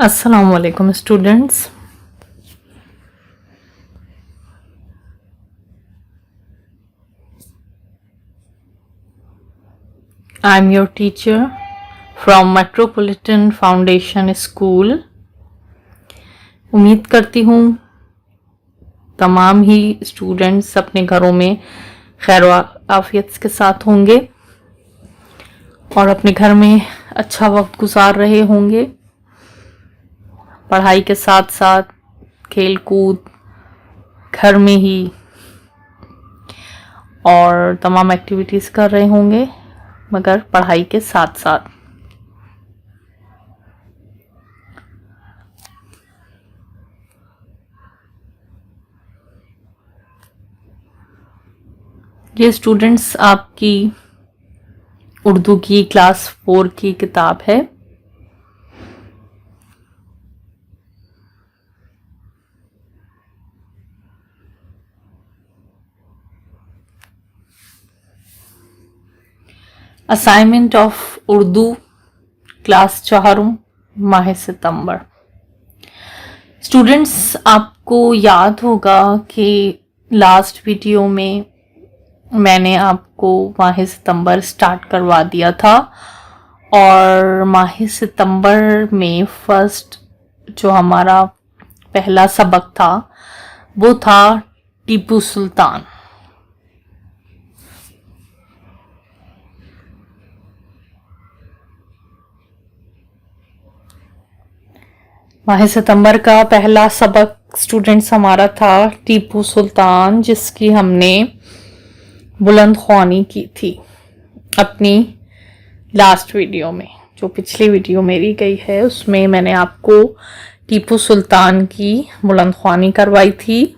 Assalamu alaikum students. I am your teacher from Metropolitan Foundation School. उम्मीद करती हूँ तमाम ही स्टूडेंट्स अपने घरों में खैर आफियत के साथ होंगे और अपने घर में अच्छा वक्त गुजार रहे होंगे। पढ़ाई के साथ साथ खेल कूद घर में ही और तमाम एक्टिविटीज़ कर रहे होंगे, मगर पढ़ाई के साथ साथ। ये स्टूडेंट्स आपकी उर्दू की क्लास 4 की किताब है। असाइनमेंट ऑफ उर्दू क्लास 4 माह सितंबर। स्टूडेंट्स, आपको याद होगा कि लास्ट वीडियो में मैंने आपको माह सितंबर स्टार्ट करवा दिया था और माह सितंबर में फर्स्ट जो हमारा पहला सबक था वो था टीपू सुल्तान। माह सितंबर का पहला सबक स्टूडेंट्स हमारा था टीपू सुल्तान, जिसकी हमने बुलंद ख्वानी की थी अपनी लास्ट वीडियो में। जो पिछली वीडियो मेरी गई है उसमें मैंने आपको टीपू सुल्तान की बुलंद ख्वानी करवाई थी,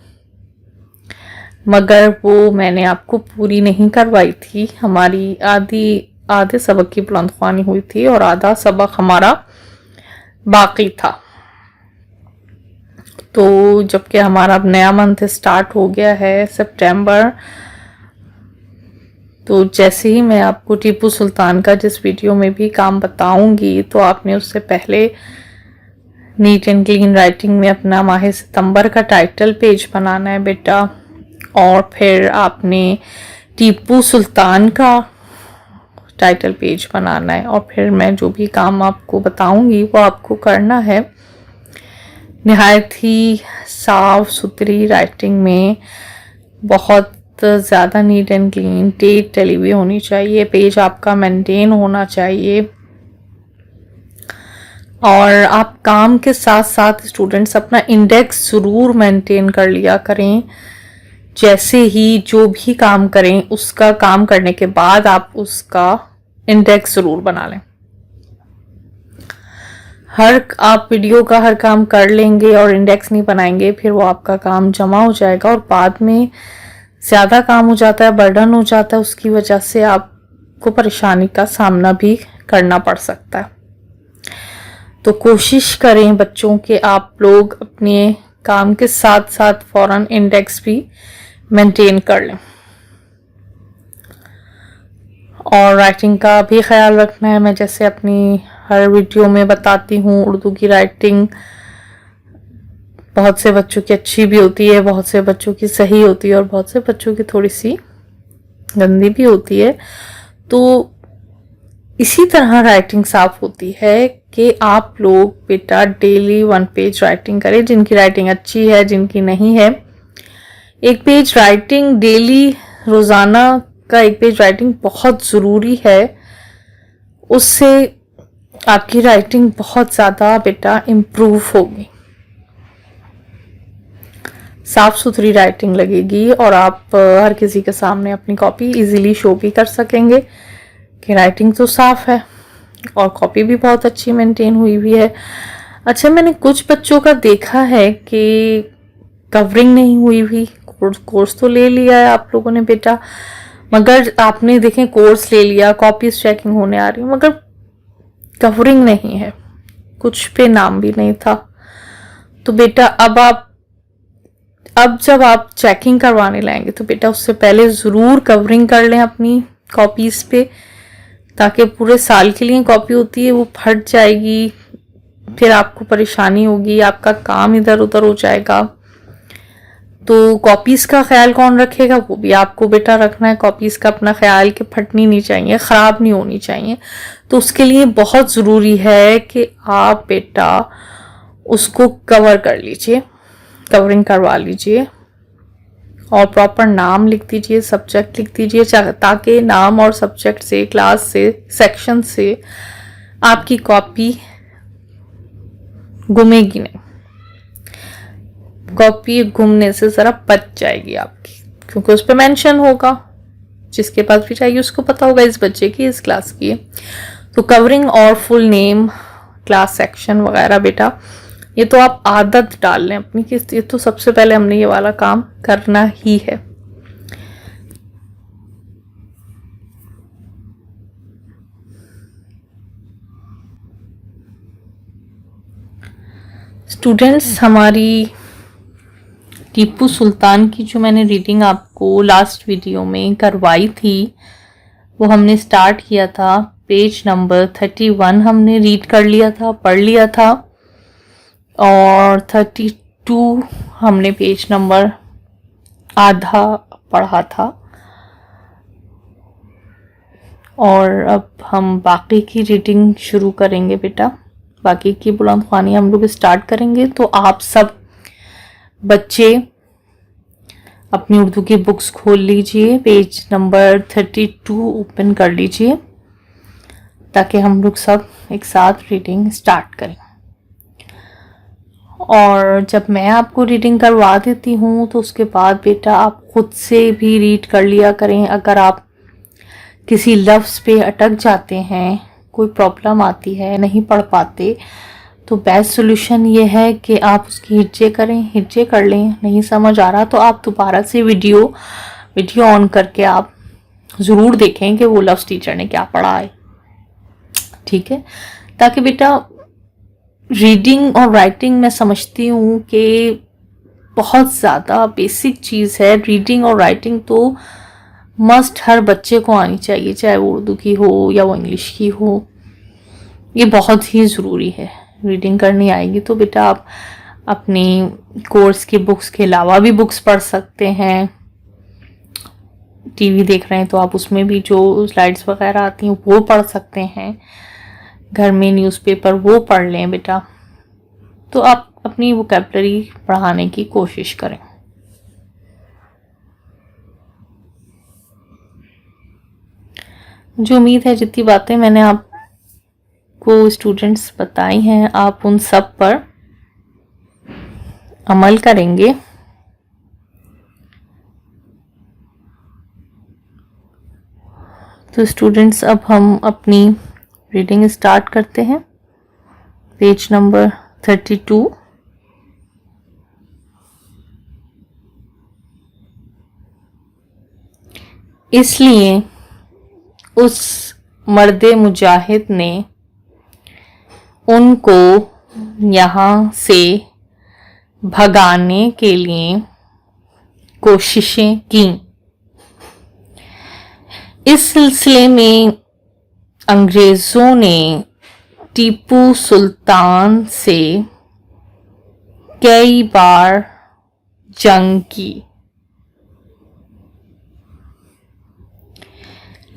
मगर वो मैंने आपको पूरी नहीं करवाई थी। हमारी आधे सबक की बुलंद ख्वानी हुई थी और आधा सबक हमारा बाकी था। तो जबकि हमारा अब नया मंथ स्टार्ट हो गया है सितंबर, तो जैसे ही मैं आपको टीपू सुल्तान का जिस वीडियो में भी काम बताऊंगी तो आपने उससे पहले नीट एंड क्लीन राइटिंग में अपना माह सितंबर का टाइटल पेज बनाना है बेटा, और फिर आपने टीपू सुल्तान का टाइटल पेज बनाना है, और फिर मैं जो भी काम आपको बताऊंगी वो आपको करना है। निहायत ही साफ सुथरी राइटिंग में बहुत ज़्यादा नीट एंड क्लीन डेट टली हुई होनी चाहिए, पेज आपका मेंटेन होना चाहिए। और आप काम के साथ साथ स्टूडेंट्स अपना इंडेक्स ज़रूर मेंटेन कर लिया करें। जैसे ही जो भी काम करें उसका काम करने के बाद आप उसका इंडेक्स ज़रूर बना लें। आप वीडियो का हर काम कर लेंगे और इंडेक्स नहीं बनाएंगे, फिर वो आपका काम जमा हो जाएगा और बाद में ज़्यादा काम हो जाता है, बर्डन हो जाता है, उसकी वजह से आपको परेशानी का सामना भी करना पड़ सकता है। तो कोशिश करें बच्चों के आप लोग अपने काम के साथ साथ फौरन इंडेक्स भी मेंटेन कर लें। और राइटिंग का भी ख्याल रखना है। मैं जैसे अपनी हर वीडियो में बताती हूँ, उर्दू की राइटिंग बहुत से बच्चों की अच्छी भी होती है, बहुत से बच्चों की सही होती है और बहुत से बच्चों की थोड़ी सी गंदी भी होती है। तो इसी तरह राइटिंग साफ होती है कि आप लोग बेटा डेली 1 पेज राइटिंग करें। जिनकी राइटिंग अच्छी है, जिनकी नहीं है, 1 पेज राइटिंग डेली, रोज़ाना का 1 पेज राइटिंग बहुत ज़रूरी है। उससे आपकी राइटिंग बहुत ज़्यादा बेटा इम्प्रूव होगी, साफ सुथरी राइटिंग लगेगी और आप हर किसी के सामने अपनी कॉपी इजीली शो भी कर सकेंगे कि राइटिंग तो साफ है और कॉपी भी बहुत अच्छी मेंटेन हुई हुई है। अच्छा, मैंने कुछ बच्चों का देखा है कि कवरिंग नहीं हुई हुई। कोर्स तो ले लिया है आप लोगों ने बेटा, मगर आपने देखें कोर्स ले लिया, कॉपीज चेकिंग होने आ रही है, मगर कवरिंग नहीं है, कुछ पे नाम भी नहीं था। तो बेटा अब जब आप चेकिंग करवाने लाएंगे तो बेटा उससे पहले ज़रूर कवरिंग कर लें अपनी कॉपीज़ पे, ताकि पूरे साल के लिए कॉपी होती है वो फट जाएगी, फिर आपको परेशानी होगी, आपका काम इधर उधर हो जाएगा। तो कॉपीज का ख्याल कौन रखेगा? वो भी आपको बेटा रखना है। कॉपीज का अपना ख्याल कि फटनी नहीं चाहिए, खराब नहीं होनी चाहिए। तो उसके लिए बहुत ज़रूरी है कि आप बेटा उसको कवर कर लीजिए, कवरिंग करवा लीजिए और प्रॉपर नाम लिख दीजिए, सब्जेक्ट लिख दीजिए, ताकि नाम और सब्जेक्ट से, क्लास से, सेक्शन से आपकी कॉपी गुमेगी नहीं। कॉपी घूमने से ज़रा बच जाएगी आपकी, क्योंकि उस पर मेंशन होगा, जिसके पास भी चाहिए उसको पता होगा इस बच्चे की, इस क्लास की है। तो कवरिंग और फुल नेम, क्लास सेक्शन वगैरह बेटा ये तो आप आदत डाल लें अपनी कि ये तो सबसे पहले हमने ये वाला काम करना ही है। स्टूडेंट्स, हमारी टीपू सुल्तान की जो मैंने रीडिंग आपको लास्ट वीडियो में करवाई थी वो हमने स्टार्ट किया था। पेज नंबर 31 हमने रीड कर लिया था, पढ़ लिया था, और 32 हमने पेज नंबर आधा पढ़ा था। और अब हम बाकी की रीडिंग शुरू करेंगे बेटा, बाकी की बुलंद ख्वानी हम लोग स्टार्ट करेंगे। तो आप सब बच्चे अपनी उर्दू की बुक्स खोल लीजिए, पेज नंबर 32 ओपन कर लीजिए, ताकि हम लोग सब एक साथ रीडिंग स्टार्ट करें। और जब मैं आपको रीडिंग करवा देती हूँ तो उसके बाद बेटा आप खुद से भी रीड कर लिया करें। अगर आप किसी लफ्ज़ पे अटक जाते हैं, कोई प्रॉब्लम आती है, नहीं पढ़ पाते, तो बेस्ट सोल्यूशन ये है कि आप उसकी हिज्जे करें, हिज्जे कर लें। नहीं समझ आ रहा तो आप दोबारा से वीडियो ऑन करके आप ज़रूर देखें कि वो लफ्ज़ टीचर ने क्या पढ़ा है, ठीक है। ताकि बेटा रीडिंग और राइटिंग मैं समझती हूँ कि बहुत ज़्यादा बेसिक चीज़ है। रीडिंग और राइटिंग तो मस्ट हर बच्चे को आनी चाहिए, चाहे वो उर्दू की हो या वो इंग्लिश की हो, ये बहुत ही ज़रूरी है। रीडिंग करनी आएगी तो बेटा आप अपनी कोर्स की बुक्स के अलावा भी बुक्स पढ़ सकते हैं। टीवी देख रहे हैं तो आप उसमें भी जो स्लाइड्स वगैरह आती हैं वो पढ़ सकते हैं। घर में न्यूज़पेपर वो पढ़ लें बेटा। तो आप अपनी वोकैबुलरी बढ़ाने की कोशिश करें। जो उम्मीद है जितनी बातें मैंने आपको स्टूडेंट्स बताई हैं आप उन सब पर अमल करेंगे। तो स्टूडेंट्स अब हम अपनी रीडिंग स्टार्ट करते हैं। Page number 32। इसलिए उस मर्दे मुजाहिद ने उनको यहाँ से भगाने के लिए कोशिशें की। इस सिलसिले में अंग्रेज़ों ने टीपू सुल्तान से कई बार जंग की,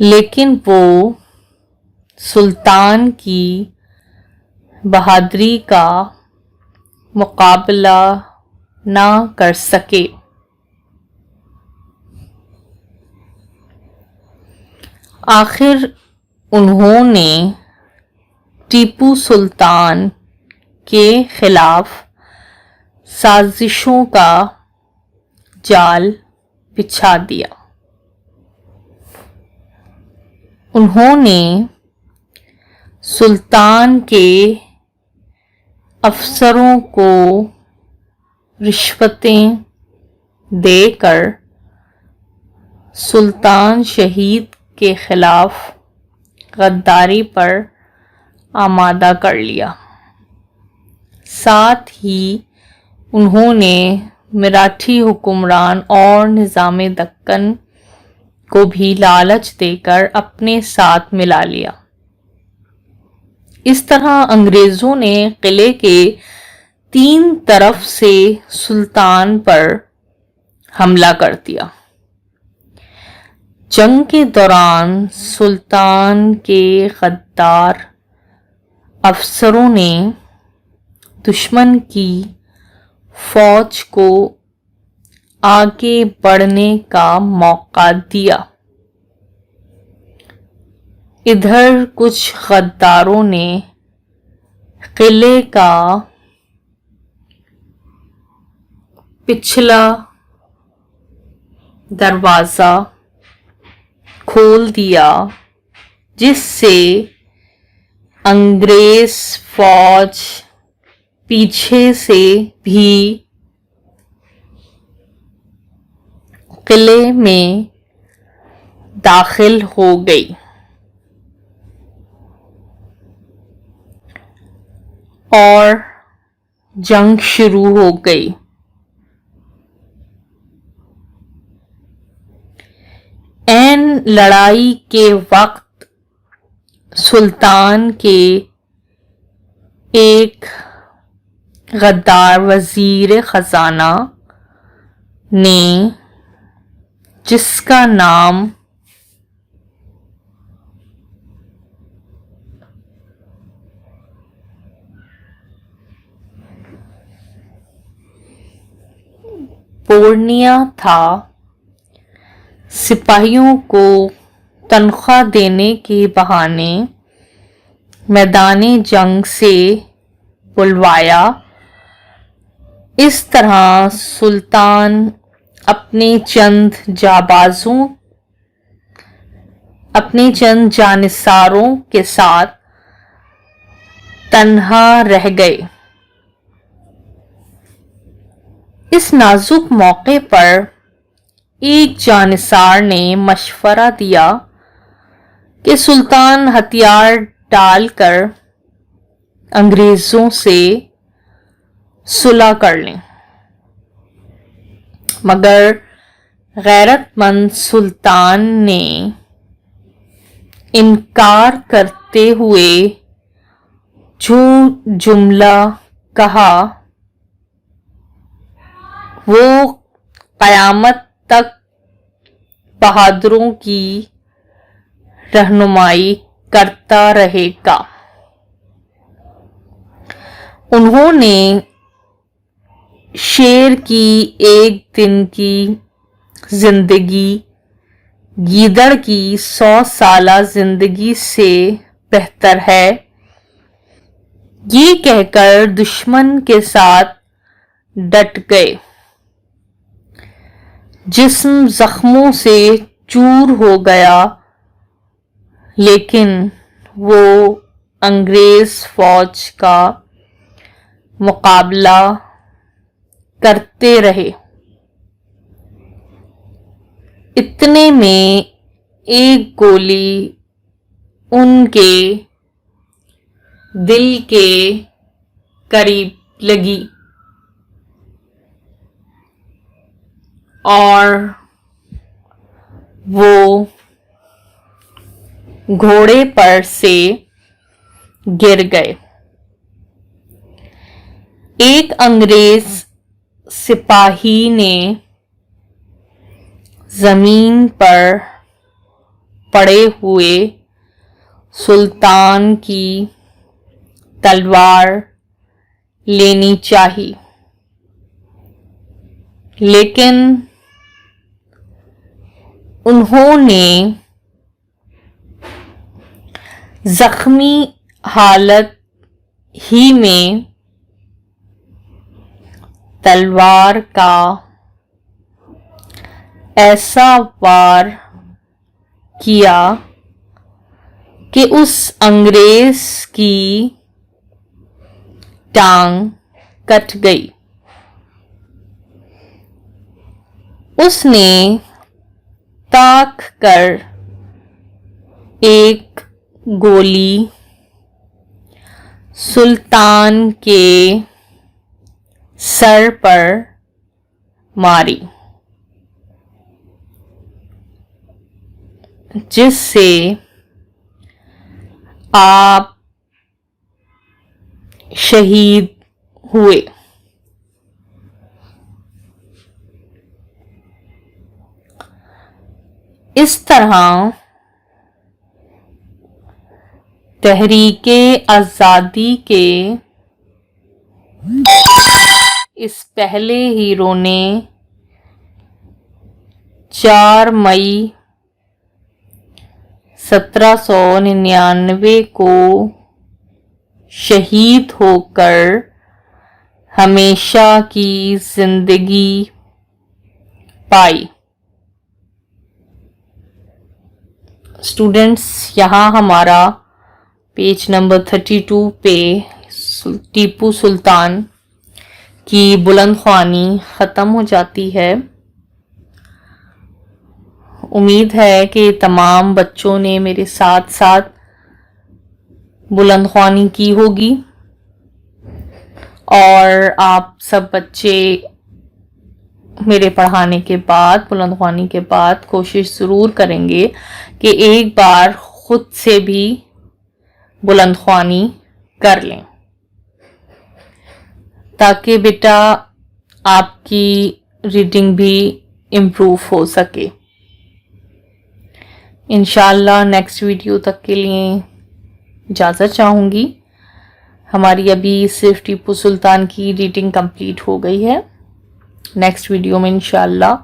लेकिन वो सुल्तान की बहादुरी का मुकाबला ना कर सके। आखिर उन्होंने टीपू सुल्तान के खिलाफ साजिशों का जाल बिछा दिया। उन्होंने सुल्तान के अफसरों को रिश्वतें देकर सुल्तान शहीद के खिलाफ गद्दारी पर आमादा कर लिया। साथ ही उन्होंने मराठी हुक्मरान और निज़ाम दक्कन को भी लालच देकर अपने साथ मिला लिया। इस तरह अंग्रेजों ने किले के 3 तरफ से सुल्तान पर हमला कर दिया। जंग के दौरान सुल्तान के गद्दार अफसरों ने दुश्मन की फौज को आगे बढ़ने का मौका दिया। इधर कुछ गद्दारों ने किले का पिछला दरवाजा खोल दिया, जिससे अंग्रेज फौज पीछे से भी किले में दाखिल हो गई और जंग शुरू हो गई। ऐन लड़ाई के वक्त सुल्तान के एक गद्दार वजीर खजाना ने, जिसका नाम पूर्णिया था, सिपाहियों को तनख्वाह देने के बहाने मैदाने जंग से बुलवाया। इस तरह सुल्तान अपने चंद जानिसारों के साथ तन्हा रह गए। इस नाजुक मौके पर एक जानिसार ने मशवरा दिया कि सुल्तान हथियार डालकर अंग्रेजों से सुलह कर लें, मगर गैरतमंद सुल्तान ने इनकार करते हुए जो जुमला कहा वो कयामत तक बहादुरों की रहनुमाई करता रहेगा। उन्होंने शेर की एक दिन की जिंदगी गीदड़ की 100 साला जिंदगी से बेहतर है, ये कहकर दुश्मन के साथ डट गए। जिस्म जख्मों से चूर हो गया, लेकिन वो अंग्रेज फौज का मुकाबला करते रहे। इतने में एक गोली उनके दिल के करीब लगी और वो घोड़े पर से गिर गए। एक अंग्रेज सिपाही ने जमीन पर पड़े हुए सुल्तान की तलवार लेनी चाहिए, लेकिन उन्होंने जख्मी हालत ही में तलवार का ऐसा वार किया कि उस अंग्रेज की टांग कट गई। उसने ताक कर एक गोली सुल्तान के सर पर मारी, जिससे आप शहीद हुए। इस तरह तहरीके आजादी के इस पहले हीरो ने 4 मई 1799 को शहीद होकर हमेशा की जिंदगी पाई। स्टूडेंट्स, यहाँ हमारा पेज नंबर 32 पे टीपू सुल्तान की बुलंद ख्वानी ख़त्म हो जाती है। उम्मीद है कि तमाम बच्चों ने मेरे साथ साथ बुलंद ख्वानी की होगी और आप सब बच्चे मेरे पढ़ाने के बाद, बुलंद ख्वानी के बाद कोशिश ज़रूर करेंगे कि एक बार खुद से भी बुलंद ख्वानी कर लें, ताकि बेटा आपकी रीडिंग भी इम्प्रूव हो सके। इंशाल्लाह नेक्स्ट वीडियो तक के लिए इजाज़त चाहूँगी। हमारी अभी सिर्फ टीपू सुल्तान की रीडिंग कंप्लीट हो गई है। नेक्स्ट वीडियो में इंशाल्लाह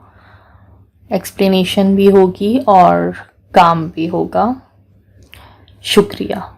एक्सप्लेनेशन भी होगी और काम भी होगा। शुक्रिया।